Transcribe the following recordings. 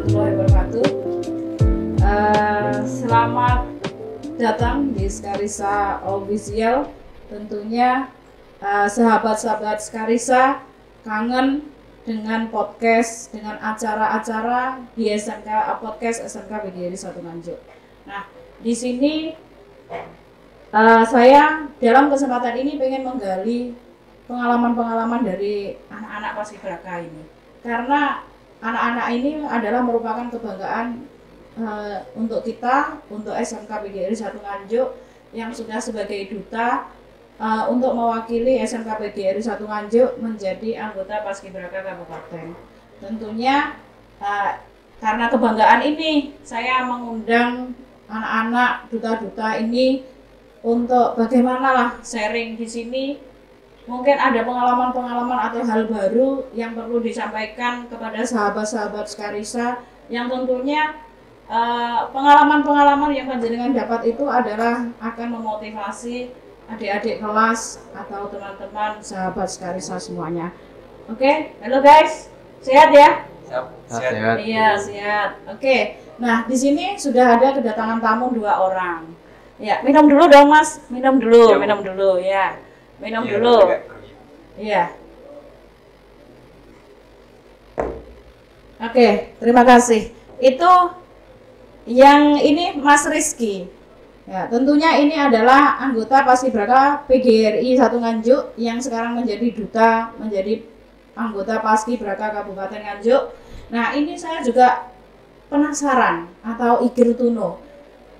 warahmatullahi wabarakatuh. Selamat datang di Skarisa Official. Tentunya sahabat-sahabat Skarisa kangen dengan podcast, dengan acara-acara di SMK podcast SMK PGRI 1 Nganjuk. Nah, di sini saya dalam kesempatan ini pengen menggali pengalaman-pengalaman dari anak-anak Paskibraka ini, karena anak-anak ini adalah merupakan kebanggaan untuk kita, untuk SMK PGRI 1 Nganjuk yang sudah sebagai duta untuk mewakili SMK PGRI 1 Nganjuk menjadi anggota Paskibraka Kabupaten. Tentunya karena kebanggaan ini saya mengundang anak-anak duta-duta ini untuk bagaimana lah sharing di sini. Mungkin ada pengalaman-pengalaman atau hal baru yang perlu disampaikan kepada sahabat-sahabat Skarisa, yang tentunya pengalaman-pengalaman yang panjenengan dapat itu adalah akan memotivasi adik-adik kelas atau teman-teman sahabat Skarisa semuanya. Oke, halo guys, sehat ya? Sehat. Iya, sehat. Oke, nah di sini sudah ada kedatangan tamu 2 orang. Ya, minum dulu dong Mas, minum dulu ya. Minum dulu. Iya. Oke, terima kasih. Itu yang ini Mas Rizky. Ya, tentunya ini adalah anggota Paskibraka PGRI 1 Nganjuk yang sekarang menjadi duta, menjadi anggota Paskibraka Kabupaten Nganjuk. Nah, ini saya juga penasaran atau igir tuno.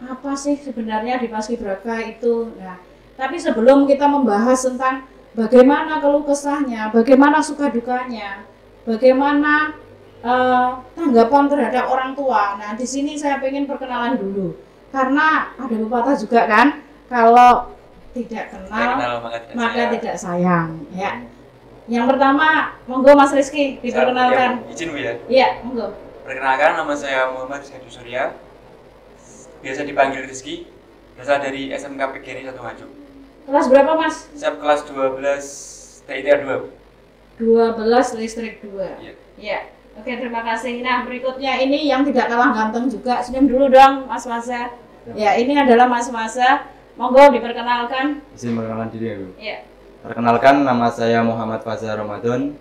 Apa sih sebenarnya di Paskibraka itu? Nah, tapi sebelum kita membahas tentang bagaimana keluh kesahnya, bagaimana suka dukanya, bagaimana tanggapan terhadap orang tua. Nah, di sini saya pengen perkenalan dulu, karena ada pepatah juga kan, kalau tidak kenal maka tidak sayang. Ya. Yang pertama, monggo Mas Rizky diperkenalkan. Izin Bu ya. Iya, monggo. Perkenalkan, nama saya Muhammad Rizky Surya. Biasa dipanggil Rizky. Berasal dari SMK PGRI 1 Nganjuk. Kelas berapa Mas? Saya kelas 12 TITA 2. 12 listrik 2. Iya. Iya. Oke, terima kasih. Nah, berikutnya ini yang tidak kalah ganteng juga. Senyum dulu dong, Mas Masa. Ya, ini adalah Mas Masa. Monggo diperkenalkan. Izin perkenalan diri ya, Bu. Iya. Perkenalkan, nama saya Muhammad Faza Ramadan.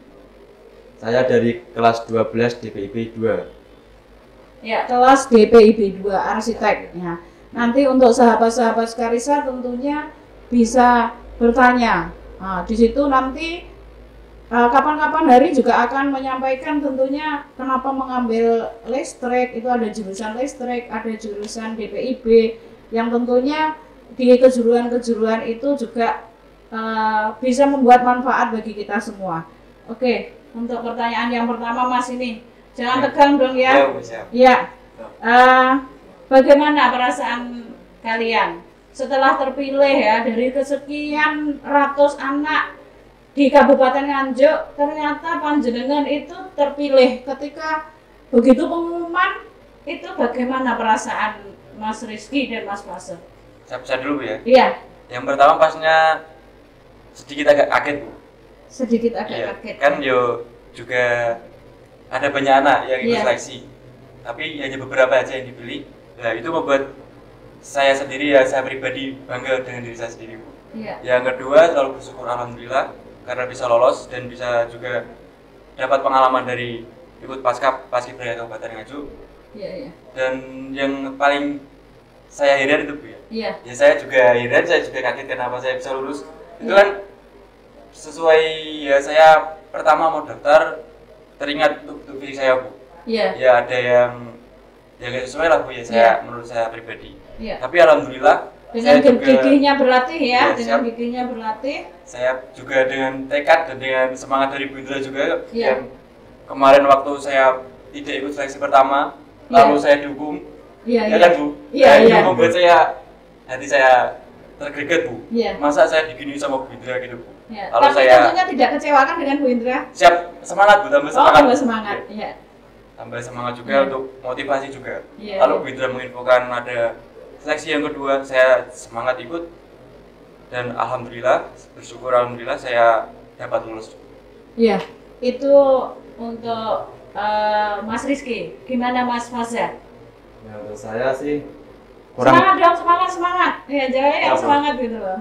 Saya dari kelas 12 DPIB 2. Ya, kelas DPIB 2 arsitek. Ya. Nanti untuk sahabat-sahabat Skarisa tentunya bisa bertanya. Nah, di situ nanti kapan-kapan hari juga akan menyampaikan tentunya kenapa mengambil listrik, itu ada jurusan listrik, ada jurusan DPIB, yang tentunya di kejuruan-kejuruan itu juga bisa membuat manfaat bagi kita semua. Oke, untuk pertanyaan yang pertama Mas ini, jangan tegang dong ya. Ya. Bagaimana perasaan kalian setelah terpilih ya dari kesekian ratus anak di Kabupaten Nganjuk, ternyata panjenengan itu terpilih. Ketika begitu pengumuman itu, bagaimana perasaan Mas Rizky dan Mas Fase? Saya bisa dulu Bu ya. Iya. Yang pertama pastinya sedikit agak kaget Bu. Sedikit agak Iya. kaget. Kan yo juga ada banyak anak yang ikut Iya. seleksi. Tapi hanya beberapa aja yang dipilih. Nah, itu membuat saya sendiri ya, saya pribadi bangga dengan diri saya sendiri Bu. Iya. Yang kedua, selalu bersyukur alhamdulillah karena bisa lolos dan bisa juga dapat pengalaman dari ikut Paskibraka Kabupaten Nganjuk. Iya, iya. Dan yang paling saya heran itu Bu ya. Iya. Ya saya juga heran, saya juga kaget kenapa saya bisa lulus. Itu kan sesuai ya, saya pertama mau daftar teringat untuk fisik saya Bu. Iya. Ya ada yang nggak sesuai lah Bu ya, saya menurut saya pribadi. Iya. Tapi alhamdulillah Dengan saya juga, gigihnya berlatih ya, Ya, dengan siap. gigihnya berlatih. saya juga dengan tekad dan dengan semangat dari Bu Indra juga. Iya. Yang kemarin waktu saya tidak ikut seleksi pertama, Iya. lalu saya dihukum. Iya, Ya iya. kan Bu? Iya, Nah, itu iya. membuat saya, hati saya tergeleget Bu. Iya. Masa saya digini sama Bu Indra gitu Bu. Ya, Lalu tapi saya tentunya tidak kecewakan dengan Bu Indra. siap, semangat Bu, tambah Oh, semangat. tambah semangat. Iya. Tambah semangat juga Iya. untuk motivasi juga. Iya, Lalu iya. Bu Indra menginfokan ada seleksi yang kedua, saya semangat ikut dan alhamdulillah, bersyukur alhamdulillah saya dapat lulus. Iya, itu untuk Mas Rizky, gimana Mas Faza? Ya, untuk saya sih kurang, Semangat dong, semangat. Ya, jawabnya yang Apa? semangat gitu loh.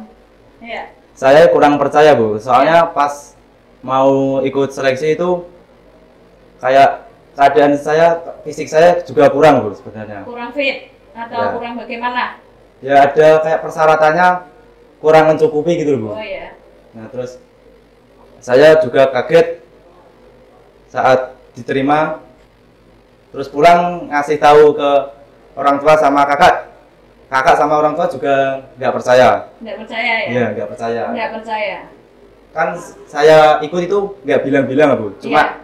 Ya. saya kurang percaya Bu, soalnya pas mau ikut seleksi itu kayak keadaan saya, fisik saya juga kurang Bu sebenarnya. Kurang fit atau Ya. kurang bagaimana? Ya ada kayak persyaratannya kurang mencukupi gitu Bu. Oh ya. Nah terus saya juga kaget saat diterima, terus pulang ngasih tahu ke orang tua sama kakak sama orang tua juga nggak percaya. Nggak percaya ya? Iya nggak percaya. Nggak percaya. Kan saya ikut itu nggak bilang-bilang Bu, cuma Iya.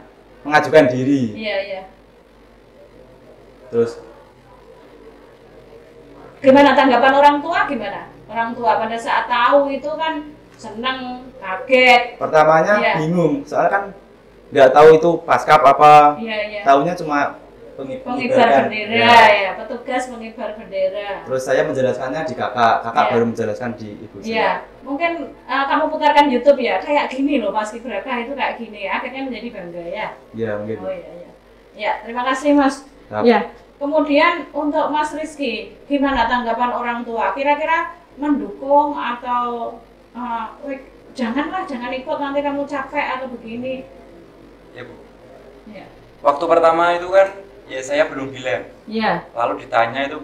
mengajukan diri. Iya. Terus Gimana tanggapan orang tua gimana? Orang tua pada saat tahu itu kan seneng, kaget. pertamanya Iya. bingung, soalnya kan nggak tahu itu paskap apa, Iya. taunya cuma Pengibar pengibaran. bendera Ya. ya, petugas pengibar bendera. Terus saya menjelaskannya di kakak Iya. baru menjelaskan di ibu saya. Iya, mungkin kamu putarkan YouTube ya, kayak gini loh Paskibraka itu kayak gini ya, akhirnya menjadi bangga ya. Iya mungkin. Oh iya. Ya, terima kasih Mas. Siap. Ya, kemudian untuk Mas Rizky, gimana tanggapan orang tua? Kira-kira mendukung atau jangan ikut nanti kamu capek atau begini? Ya Bu. Ya. Waktu pertama itu kan ya saya belum bilang. Iya. Lalu ditanya itu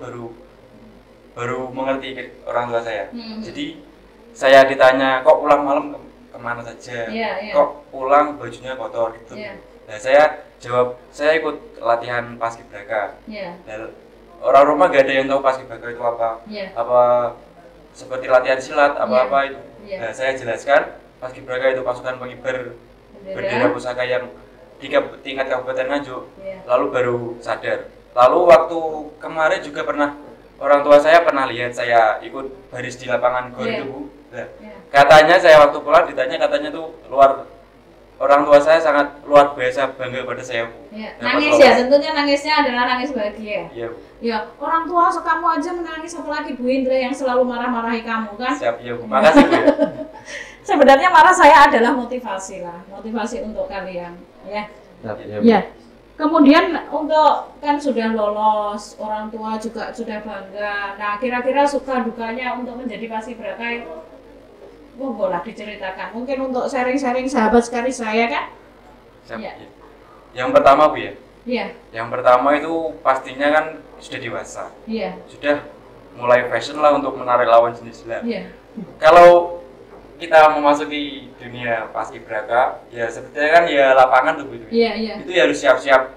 baru mengerti orang tua saya. Hmm. Jadi saya ditanya kok pulang malam kemana saja, Iya. kok pulang bajunya kotor gitu. Iya. Nah saya jawab saya ikut latihan Paskibraka. Iya. Dan orang rumah gak ada yang tahu Paskibraka itu apa, Iya. seperti latihan silat apa itu. Iya. Nah saya jelaskan Paskibraka itu pasukan pengibar bendera pusaka yang di tingkat Kabupaten Nganjuk. Iya. Lalu baru sadar. Lalu waktu kemarin juga orang tua saya pernah lihat saya ikut baris di lapangan gor Iya. itu Bu. Nah, Iya. katanya saya waktu pulang ditanya katanya tuh orang tua saya sangat luar biasa bangga pada saya Bu. Ya, Dapat nangis lolos. ya, tentunya nangisnya adalah nangis bahagia. Iya Bu. Ya, orang tua kamu aja menangis, apalagi Bu Indra yang selalu marah-marahi kamu kan. Siap ya Bu. Makasih Bu ya. Sebenarnya marah saya adalah motivasi lah, motivasi untuk kalian. Ya. Siap, ya, Bu. Ya. Kemudian untuk kan sudah lolos, orang tua juga sudah bangga. Nah, kira-kira suka dukanya untuk menjadi Paskibraka itu boleh diceritakan. Mungkin untuk sharing-sharing sahabat sekali saya kan. Siap. Iya. Ya. Yang pertama Bu ya. Iya, Yang pertama itu pastinya kan sudah dewasa. iya, Sudah mulai fashion lah untuk menarik lawan jenis lain. iya. Kalau kita memasuki dunia Paskibraka, ya sebetulnya kan ya lapangan tuh Bu itu. Iya, iya. Itu ya harus siap-siap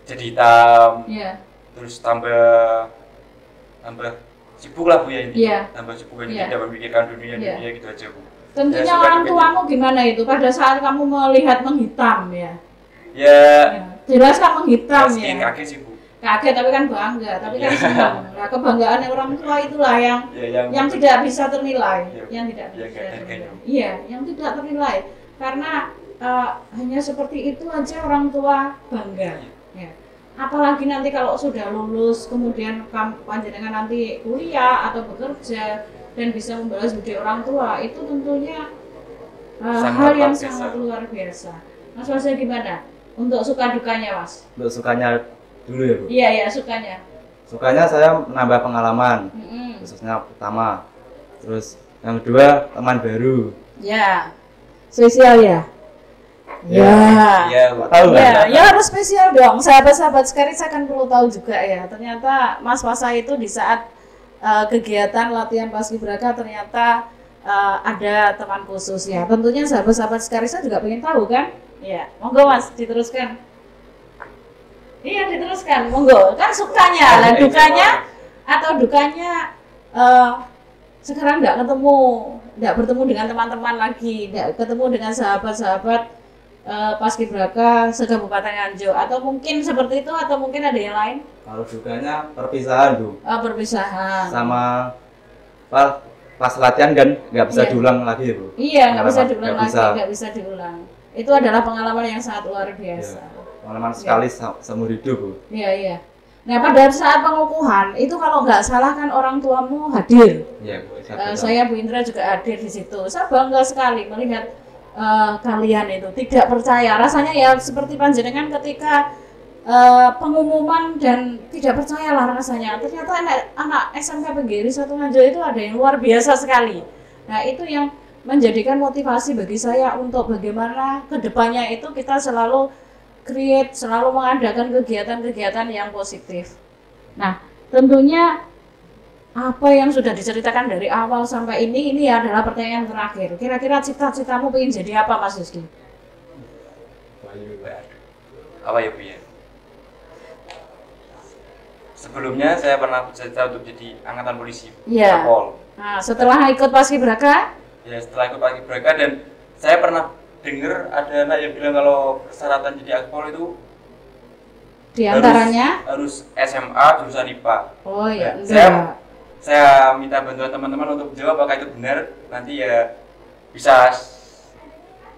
jadi hitam, Iya. terus tambah sibuk lah Bu ya ini. Iya. Tambah sibuk ini Iya. tidak memikirkan dunia Iya. gitu aja Bu. Tentunya Ya, suka orang dukanya. tuamu gimana itu pada saat kamu melihat menghitam ya? Ya, Jelas kan menghitam sedikit ya. kaget sih Bu. Kaget tapi kan bangga, tapi kan Iya. senang. Nah, kebanggaan orang tua itulah Ya, yang tidak bisa ternilai, Iya. yang tidak Iya, bisa nggak ada ternilai. harganya. Iya, yang tidak ternilai karena hanya seperti itu aja orang tua bangga. Ya. Apalagi nanti kalau sudah lulus, kemudian panjenengan nanti kuliah atau bekerja dan bisa membalas budi orang tua, itu tentunya Sangat hal yang luar biasa. sangat luar biasa. Mas Faza gimana? Untuk suka dukanya Mas? Untuk sukanya dulu ya Bu. Iya ya sukanya. Sukanya saya menambah pengalaman, Mm-mm. khususnya pertama. Terus yang kedua teman baru. Ya, spesial ya. Ya. Iya Bu. Tahu Ya, kan? ya harus spesial dong. Sahabat-sahabat sekali saya kan perlu tahu juga ya. Ternyata Mas Fasa itu di saat kegiatan latihan Paskibraka ternyata ada teman khusus ya. Tentunya sahabat-sahabat sekali saya juga pengen tahu kan. Ya, monggo Mas diteruskan. Iya diteruskan, monggo. Kan sukanya, lah dukanya atau dukanya sekarang nggak bertemu dengan teman-teman lagi, nggak ketemu dengan sahabat-sahabat Paskibraka se-Kabupaten Nganjuk, atau mungkin seperti itu, atau mungkin ada yang lain? Kalau dukanya perpisahan Bu, Perpisahan. sama pas latihan kan nggak bisa Iya. diulang lagi Bu. Iya, nggak bisa Pengalaman, diulang nggak lagi, bisa. nggak bisa diulang. Itu adalah pengalaman yang sangat luar biasa. Pengalaman sekali seumur hidup Bu. Iya, iya. Nah, pada saat pengukuhan itu kalau nggak salah kan orang tuamu hadir. Iya Bu. Saya Saya Bu Indra juga hadir di situ. Saya bangga sekali melihat kalian itu tidak percaya. Rasanya ya seperti panjenengan ketika pengumuman dan tidak percayalah rasanya. Ternyata anak SMK PGRI Satu Nganjuk itu ada yang luar biasa sekali. Nah itu yang menjadikan motivasi bagi saya untuk bagaimana kedepannya itu kita selalu create, selalu mengadakan kegiatan-kegiatan yang positif. Nah tentunya apa yang sudah diceritakan dari awal sampai ini adalah pertanyaan terakhir. Kira-kira cita-citamu pengen jadi apa, Mas Rizky? Apa ya Bu ya? Sebelumnya saya pernah bercita untuk jadi angkatan polisi. Iya. Akpol. Nah, setelah ikut Paskibraka? Ya setelah ikut Paskibraka, dan saya pernah dengar ada anak yang bilang kalau persyaratan jadi Akpol itu Di antaranya harus SMA jurusan IPA. Oh ya, enggak. Saya minta bantuan teman-teman untuk menjawab apakah itu benar. Nanti ya bisa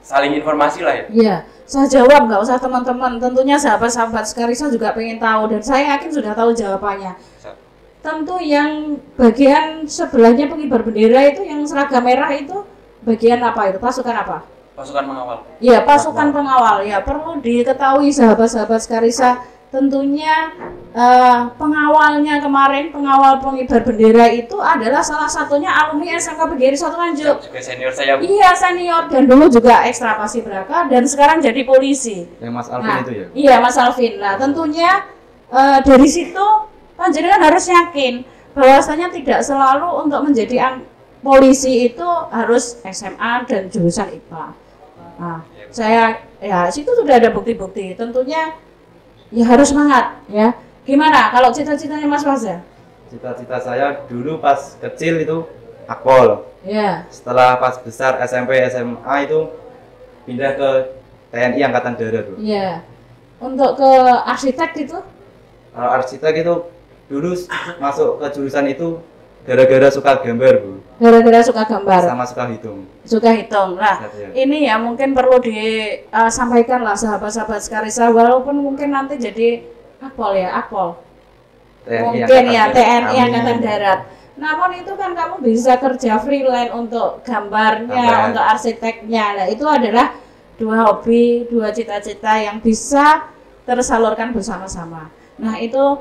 saling informasi lah ya. Iya, saya jawab, nggak usah teman-teman. Tentunya sahabat-sahabat Skarisa juga pengen tahu dan saya yakin sudah tahu jawabannya. Tentu yang bagian sebelahnya pengibar bendera itu yang seragam merah itu bagian apa itu? Pasukan apa? Pasukan pengawal. Iya, pasukan pengawal. Ya, perlu diketahui sahabat-sahabat Skarisa. Tentunya pengawalnya kemarin, pengawal pengibar bendera itu adalah salah satunya alumni SMK PGRI Satu Nganjuk. Juga senior saya. Iya, senior, dan dulu juga ekstra Paskibraka dan sekarang jadi polisi. Yang Mas Alvin itu ya? Iya, Mas Alvin. Nah, tentunya dari situ panjenengan harus yakin bahwasanya tidak selalu untuk menjadi polisi itu harus SMA dan jurusan IPA. Nah, saya ya situ sudah ada bukti-bukti. Tentunya ya harus semangat ya. Gimana kalau cita-citanya Mas Faza? Cita-cita saya dulu pas kecil itu Akpol. Ya. Setelah pas besar SMP SMA itu pindah ke TNI Angkatan Darat, Bu. Iya. Untuk ke arsitek itu? Kalau arsitek itu dulu masuk ke jurusan itu gara-gara suka gambar, Bu. Gara-gara suka gambar. Sama suka hitung. Suka hitung. Nah, Ya. ini ya mungkin perlu disampaikan lah sahabat-sahabat Skarisa, walaupun mungkin nanti jadi Akpol ya, Akpol. Mungkin ya TNI Angkatan Darat. Namun itu kan kamu bisa kerja freelance untuk gambarnya, untuk arsiteknya. Nah, itu adalah dua hobi, dua cita-cita yang bisa tersalurkan bersama-sama. Nah, itu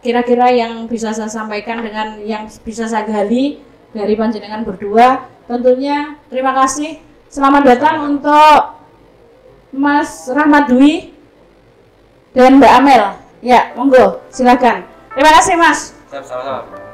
kira-kira yang bisa saya sampaikan dengan yang bisa saya gali dari panjenengan berdua. Tentunya terima kasih. Selamat datang untuk Mas Rahmat Dwi dan Mbak Amel. Ya, monggo, silakan. Terima kasih, Mas. Sama-sama.